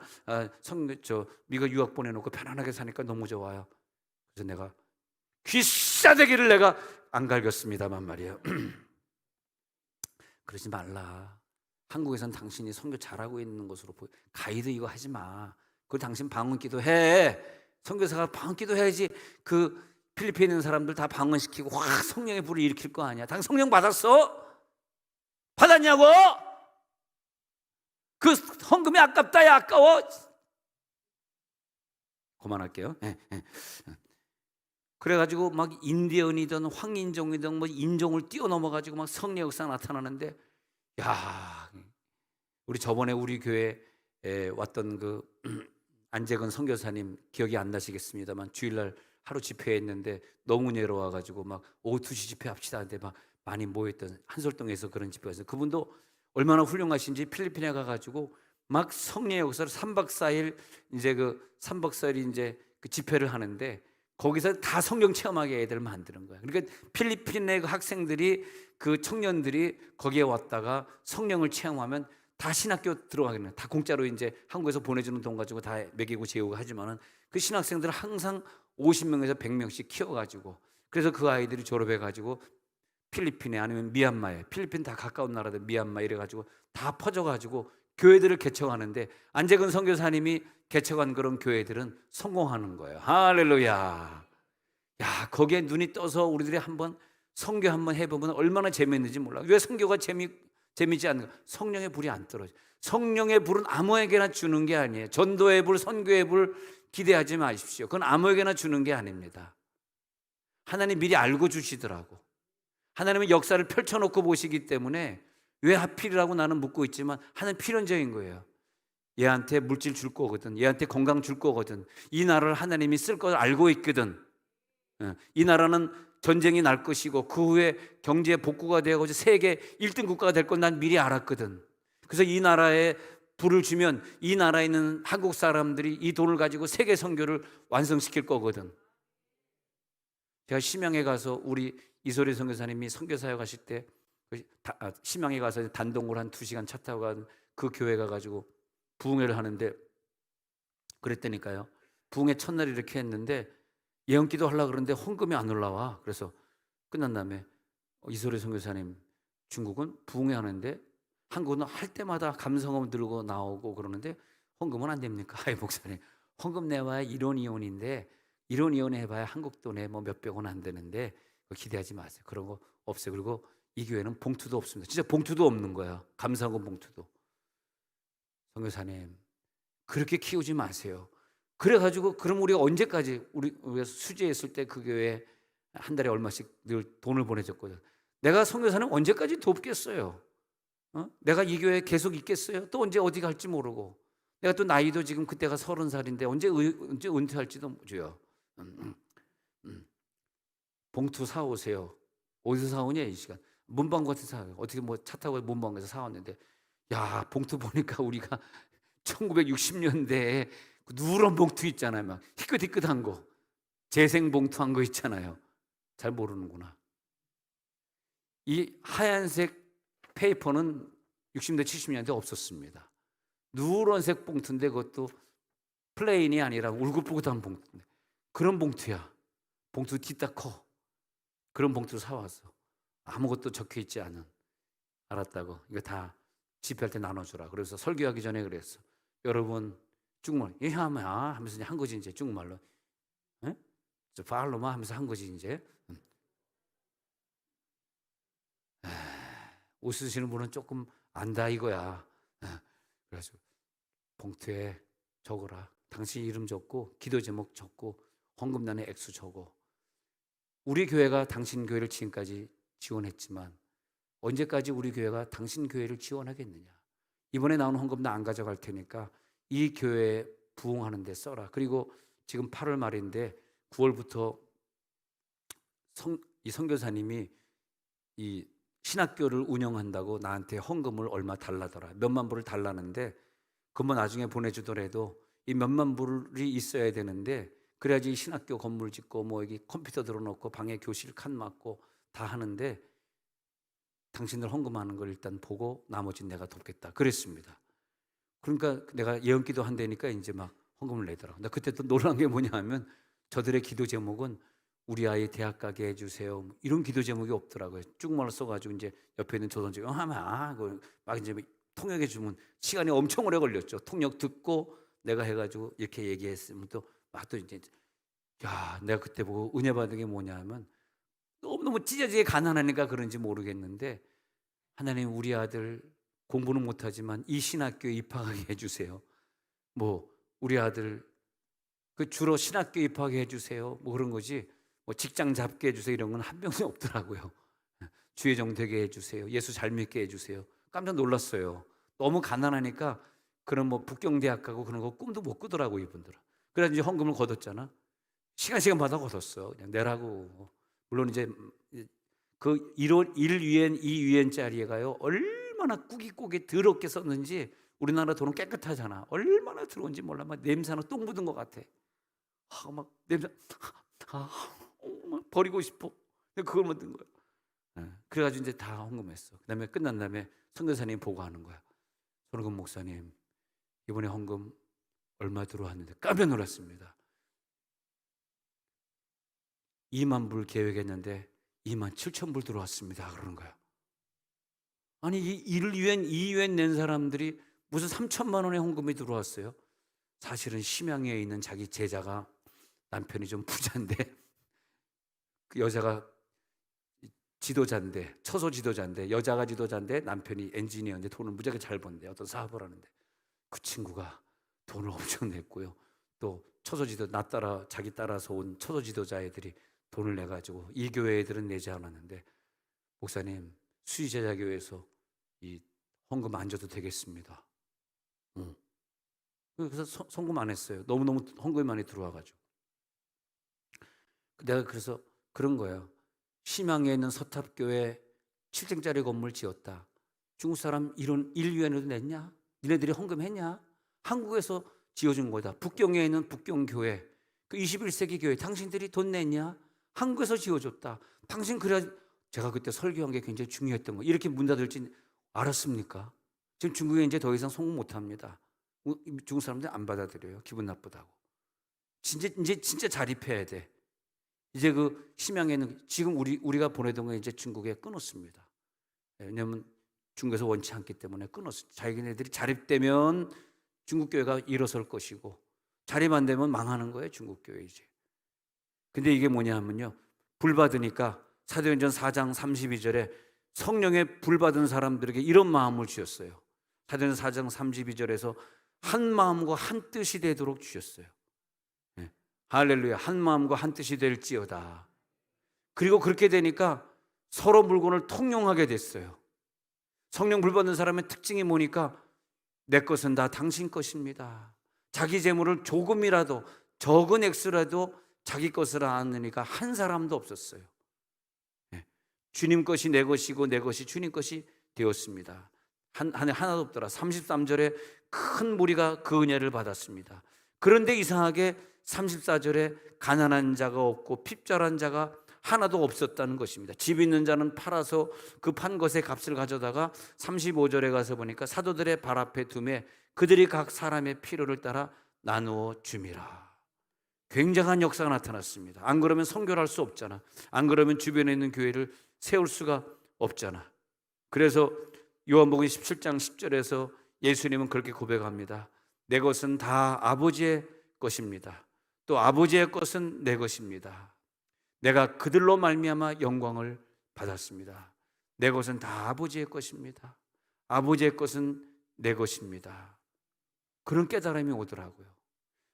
미국 유학 보내놓고 편안하게 사니까 너무 좋아요. 그래서 내가 귀싸대기를 내가 안 갈겼습니다만 말이에요. 그러지 말라. 한국에선 당신이 선교 잘하고 있는 것으로 보여. 가이드 이거 하지 마. 그리고 당신 방언 기도해. 선교사가 방언 기도해야지. 그 필리핀에 있는 사람들 다 방언시키고 확 성령의 불을 일으킬 거 아니야. 당신 성령 받았어? 받았냐고? 그 헌금이 아깝다. 야, 아까워. 그만할게요. 그래가지고 막 인디언이든 황인종이든 뭐 인종을 뛰어넘어가지고 막 성령 역사 나타나는데, 야, 우리 저번에 우리 교회에 왔던 그 안재근 선교사님 기억이 안 나시겠습니다만 주일날 하루 집회했는데 너무 내려와가지고 막 오후 2시 집회합시다 하는데 막 많이 모였던 한솔동에서 그런 집회가 있어요. 그분도 얼마나 훌륭하신지 필리핀에 가가지고 막 성령의 역사를 3박 4일 이제 그 3박 4일 이제 그 집회를 하는데 거기서 다 성경 체험하게 애들을 만드는 거야. 그러니까 필리핀의 그 학생들이, 그 청년들이 거기에 왔다가 성령을 체험하면 다 신학교 들어가겠네. 다 공짜로 이제 한국에서 보내주는 돈 가지고 다 먹이고 재우고 하지만은 그 신학생들을 항상 50명에서 100명씩 키워가지고, 그래서 그 아이들이 졸업해가지고 필리핀에 아니면 미얀마에, 필리핀 다 가까운 나라들 미얀마 이래가지고 다 퍼져가지고 교회들을 개척하는데 안재근 선교사님이 개척한 그런 교회들은 성공하는 거예요. 할렐루야. 야, 거기에 눈이 떠서 우리들이 한번 선교 한번 해보면 얼마나 재미있는지 몰라. 왜 선교가 재미지 않는가? 성령의 불이 안 떨어져. 성령의 불은 아무에게나 주는 게 아니에요. 전도의 불, 선교의 불 기대하지 마십시오. 그건 아무에게나 주는 게 아닙니다. 하나님 미리 알고 주시더라고. 하나님은 역사를 펼쳐놓고 보시기 때문에 왜 하필이라고 나는 묻고 있지만 하나님 필연적인 거예요. 얘한테 물질 줄 거거든. 얘한테 건강 줄 거거든. 이 나라를 하나님이 쓸 걸 알고 있거든. 이 나라는 전쟁이 날 것이고 그 후에 경제 복구가 되고 세계 1등 국가가 될 건 난 미리 알았거든. 그래서 이 나라에 불을 주면 이 나라에 있는 한국 사람들이 이 돈을 가지고 세계 선교를 완성시킬 거거든. 제가 심양에 가서 우리 이소리 선교사님이 선교사역 하실 때 심양에 가서 단동으로 한 2시간 차 타고 간 그 교회 가가지고 부흥회를 하는데, 그랬다니까요. 부흥회 첫날 이렇게 했는데 예언기도 하려고 그러는데 헌금이 안 올라와. 그래서 끝난 다음에 이소리 선교사님, 중국은 부흥회 하는데 한국은 할 때마다 감성음 들고 나오고 그러는데 헌금은 안 됩니까? 아이 목사님, 헌금 내와야 1원 2원인데 1원 2원 해봐야 한국 돈에 뭐 몇백 원 안 되는데 그거 기대하지 마세요. 그런 거 없어요. 그리고 이 교회는 봉투도 없습니다. 진짜 봉투도 없는 거야. 감사금 봉투도. 선교사님, 그렇게 키우지 마세요. 그래가지고 그럼 우리가 언제까지 우리가 수재했을 때 그 교회에 한 달에 얼마씩 늘 돈을 보내줬거든. 내가 선교사는 언제까지 돕겠어요? 내가 이 교회에 계속 있겠어요? 또 언제 어디 갈지 모르고. 내가 또 나이도 지금 그때가 30살인데 언제 은퇴할지도 모르죠. 봉투 사오세요. 어디서 사오냐 이 시간. 문방구 같은 사요. 어떻게 뭐 차 타고 문방구에서 사왔는데, 야 봉투 보니까 우리가 1960년대에 누런 봉투 있잖아요. 막 희끗희끗한 거, 재생 봉투 한 거 있잖아요. 잘 모르는구나. 이 하얀색 페이퍼는 60년대 70년대 없었습니다. 누런색 봉투인데 그것도 플레인이 아니라 울긋불긋한 봉투인데, 그런 봉투야. 봉투 뒤딱 커. 그런 봉투를 사왔어. 아무것도 적혀있지 않은. 알았다고. 이거 다 집회할 때 나눠주라. 그래서 설교하기 전에 그랬어. 여러분 중국말 하면서 한 거지 이제. 중국말로 팔로마 하면서 한 거지 이제. 웃으시는 분은 조금 안다 이거야. 그래서 봉투에 적어라. 당신 이름 적고 기도 제목 적고 헌금단의 액수 적어. 우리 교회가 당신 교회를 지금까지 지원했지만 언제까지 우리 교회가 당신 교회를 지원하겠느냐. 이번에 나오는 헌금도 안 가져갈 테니까 이 교회에 부흥하는 데 써라. 그리고 지금 8월 말인데 9월부터 이 선교사님이 이 신학교를 운영한다고 나한테 헌금을 얼마 달라더라. 몇만 불을 달라는데 그건 나중에 보내주더라도 이 몇만 불이 있어야 되는데 그래야지 신학교 건물 짓고 뭐 여기 컴퓨터 들어놓고 방에 교실 칸 막고 다 하는데 당신들 헌금하는 걸 일단 보고 나머지는 내가 돕겠다 그랬습니다. 그러니까 내가 예언기도 한다니까 이제 막 헌금을 내더라고. 근데 그때 또 놀란 게 뭐냐 하면 저들의 기도 제목은 우리 아이 대학 가게 해주세요. 이런 기도 제목이 없더라고요. 쭉말로 써가지고 이제 옆에 있는 조선족 하면 막 이제 통역해 주면 시간이 엄청 오래 걸렸죠. 통역 듣고 내가 해가지고 이렇게 얘기했으면 또 이제 내가 그때 보고 은혜 받은 게 뭐냐 하면 너무 찢어지게 가난하니까 그런지 모르겠는데 하나님 우리 아들 공부는 못하지만 이 신학교에 입학하게 해주세요. 뭐 우리 아들 그 주로 신학교 입학하게 해주세요. 뭐 그런 거지. 뭐 직장 잡게 해주세요. 이런 건 한 명도 없더라고요. 주의 종 되게 해주세요. 예수 잘 믿게 해주세요. 깜짝 놀랐어요. 너무 가난하니까 그런 뭐 북경대학 가고 그런 거 꿈도 못 꾸더라고 이분들은. 그래서 이제 헌금을 걷었잖아. 시간 받아 걷었어. 그냥 내라고. 물론 이제 그 1유엔, 2유엔짜리가요 얼마나 꾸깃꾸깃 더럽게 썼는지. 우리나라 돈은 깨끗하잖아. 얼마나 들어온지 몰라. 막 냄새나 똥 묻은 것 같아. 막 냄새 막 버리고 싶어. 그걸 만든 거야. 그래가지고 이제 다 헌금했어. 그다음에 끝난 다음에 선교사님 보고하는 거야. 손흥근 목사님 이번에 헌금 얼마 들어왔는데 깜짝 놀랐습니다. 2만 불 계획했는데 2만 7천 불 들어왔습니다. 그러는 거야. 아니 이 1유엔, 2유엔 낸 사람들이 무슨 3천만 원의 헌금이 들어왔어요. 사실은 심양에 있는 자기 제자가 남편이 좀 부자인데 그 여자가 지도자인데 처소 지도자인데 여자가 지도자인데 남편이 엔지니어인데 돈을 무지하게 잘 번대. 어떤 사업을 하는데 그 친구가 돈을 엄청 냈고요. 또 처소 지도 자기 따라서 온 처소 지도자 애들이 돈을 내가지고 이 교회 애들은 내지 않았는데 목사님 수의제자 교회에서 이 헌금 안 줘도 되겠습니다. 그래서 헌금 안 했어요. 너무너무 헌금이 많이 들어와가지고. 내가 그래서 그런 거예요. 심양에 있는 서탑교회 7층짜리 건물 지었다. 중국 사람 이런 1유엔에도 냈냐? 니네들이 헌금했냐? 한국에서 지어준 거다. 북경에 있는 북경교회 그 21세기 교회 당신들이 돈 냈냐? 한국에서 지어줬다. 당신 그래야. 제가 그때 설교한 게 굉장히 중요했던 거. 이렇게 문 닫을지 알았습니까? 지금 중국에 이제 더 이상 성공 못합니다. 중국 사람들 안 받아들여요. 기분 나쁘다고. 이제 진짜 자립해야 돼. 이제 그 심양에는 지금 우리가 보내던 거 이제 중국에 끊었습니다. 왜냐하면 중국에서 원치 않기 때문에 끊었어요. 자기네들이 자립되면 중국교회가 일어설 것이고, 자리만 되면 망하는 거예요, 중국교회 이제. 근데 이게 뭐냐면요, 불 받으니까 사도행전 4장 32절에 성령의 불 받은 사람들에게 이런 마음을 주셨어요. 사도행전 4장 32절에서 한 마음과 한 뜻이 되도록 주셨어요. 네. 할렐루야. 한 마음과 한 뜻이 될지어다. 그리고 그렇게 되니까 서로 물건을 통용하게 됐어요. 성령 불 받는 사람의 특징이 뭐니까 내 것은 다 당신 것입니다. 자기 재물을 조금이라도, 적은 액수라도 자기 것을 아느니까 한 사람도 없었어요. 네. 주님 것이 내 것이고 내 것이 주님 것이 되었습니다. 하나도 없더라. 33절에 큰 무리가 그 은혜를 받았습니다. 그런데 이상하게 34절에 가난한 자가 없고 핍절한 자가 하나도 없었다는 것입니다. 집 있는 자는 팔아서 그 판 것의 값을 가져다가 35절에 가서 보니까 사도들의 발 앞에 두매 그들이 각 사람의 필요를 따라 나누어 줌이라. 굉장한 역사가 나타났습니다. 안 그러면 선교를 할 수 없잖아. 안 그러면 주변에 있는 교회를 세울 수가 없잖아. 그래서 요한복음 17장 10절에서 예수님은 그렇게 고백합니다. 내 것은 다 아버지의 것입니다. 또 아버지의 것은 내 것입니다. 내가 그들로 말미암아 영광을 받았습니다. 내 것은 다 아버지의 것입니다. 아버지의 것은 내 것입니다. 그런 깨달음이 오더라고요.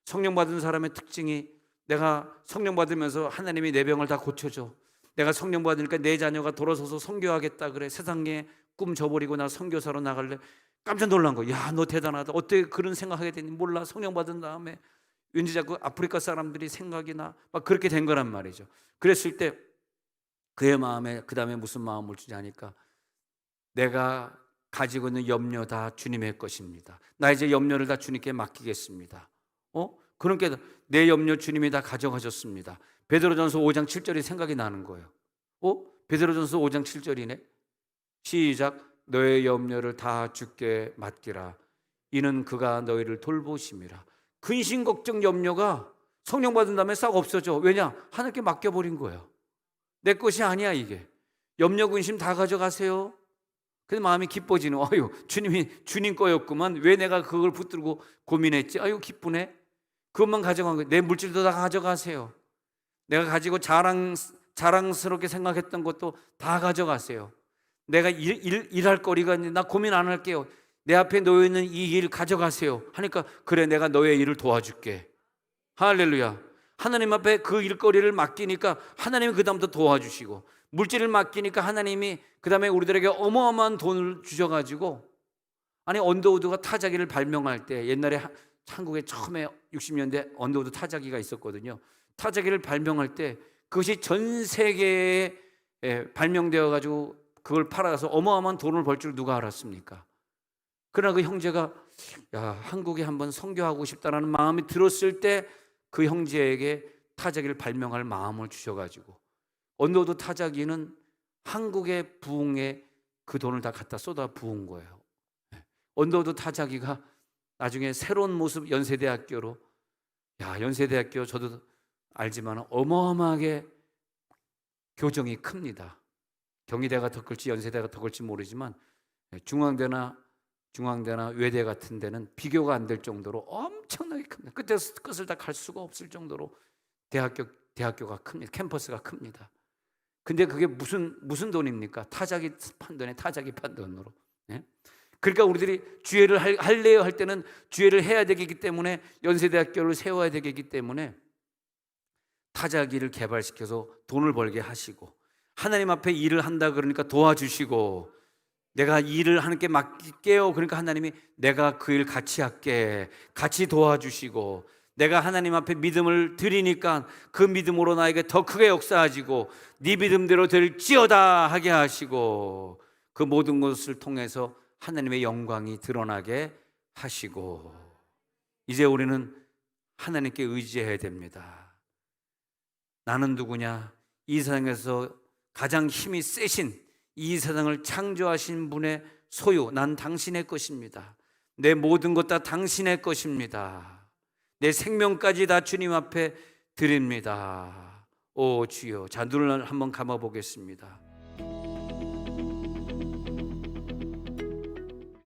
성령 받은 사람의 특징이, 내가 성령 받으면서 하나님이 내 병을 다 고쳐줘. 내가 성령 받으니까 내 자녀가 돌아서서 선교하겠다 그래. 세상에 꿈 저버리고 나 선교사로 나갈래. 깜짝 놀란 거야. 야, 너 대단하다. 어떻게 그런 생각하게 됐니? 몰라. 성령 받은 다음에 왠지 자꾸 아프리카 사람들이 생각이 나. 막 그렇게 된 거란 말이죠. 그랬을 때 그의 마음에 그 다음에 무슨 마음을 주냐니까, 내가 가지고 있는 염려 다 주님의 것입니다. 나 이제 염려를 다 주님께 맡기겠습니다. 그러니까 내 염려 주님이 다 가져가셨습니다. 베드로전서 5장 7절이 생각이 나는 거예요. 베드로전서 5장 7절이네. 시작. 너의 염려를 다 주께 맡기라. 이는 그가 너희를 돌보심이라. 근심 걱정 염려가 성령 받은 다음에 싹 없어져. 왜냐? 하나님께 맡겨버린 거예요. 내 것이 아니야 이게. 염려 근심 다 가져가세요. 그래서 마음이 기뻐지는. 아유, 주님이 주님 거였구만. 왜 내가 그걸 붙들고 고민했지? 아유, 기쁘네. 그것만 가져간 거예요. 내 물질도 다 가져가세요. 내가 가지고 자랑스럽게 생각했던 것도 다 가져가세요. 내가 일할 거리가 있는데 나 고민 안 할게요. 내 앞에 놓여있는 이 일 가져가세요 하니까, 그래, 내가 너의 일을 도와줄게. 할렐루야. 하나님 앞에 그 일거리를 맡기니까 하나님이 그 다음부터 도와주시고, 물질을 맡기니까 하나님이 그 다음에 우리들에게 어마어마한 돈을 주셔가지고, 아니 언더우드가 타자기를 발명할 때, 옛날에 한국에 처음에 60년대 언더우드 타자기가 있었거든요. 타자기를 발명할 때 그것이 전 세계에 발명되어 가지고 그걸 팔아서 어마어마한 돈을 벌 줄 누가 알았습니까? 그러나 그 형제가, 야, 한국에 한번 선교하고 싶다라는 마음이 들었을 때 그 형제에게 타자기를 발명할 마음을 주셔가지고, 언더우드 타자기는 한국의 부흥에 그 돈을 다 갖다 쏟아 부은 거예요. 언더우드 타자기가 나중에 새로운 모습 연세대학교로, 연세대학교 저도 알지만 어마어마하게 교정이 큽니다. 경희대가 더 클지 연세대가 더 클지 모르지만 중앙대나 외대 같은 데는 비교가 안 될 정도로 엄청나게 큽니다. 그때 끝을 다 갈 수가 없을 정도로 대학교가 큽니다. 캠퍼스가 큽니다. 근데 그게 무슨 돈입니까? 타자기 판 돈에 타자기 판 돈으로. 네? 그러니까 우리들이 주회를 할래요 할 때는 주회를 해야 되기 때문에 연세대학교를 세워야 되기 때문에 타자기를 개발시켜서 돈을 벌게 하시고, 하나님 앞에 일을 한다 그러니까 도와주시고, 내가 일을 하나님께 맡길게요 그러니까 하나님이 내가 그 일 같이 할게, 같이 도와주시고, 내가 하나님 앞에 믿음을 드리니까 그 믿음으로 나에게 더 크게 역사하시고 네 믿음대로 될지어다 하게 하시고, 그 모든 것을 통해서 하나님의 영광이 드러나게 하시고, 이제 우리는 하나님께 의지해야 됩니다. 나는 누구냐? 이 세상에서 가장 힘이 세신 이 세상을 창조하신 분의 소유, 난 당신의 것입니다. 내 모든 것 다 당신의 것입니다. 내 생명까지 다 주님 앞에 드립니다. 오 주여. 자, 눈을 한번 감아 보겠습니다.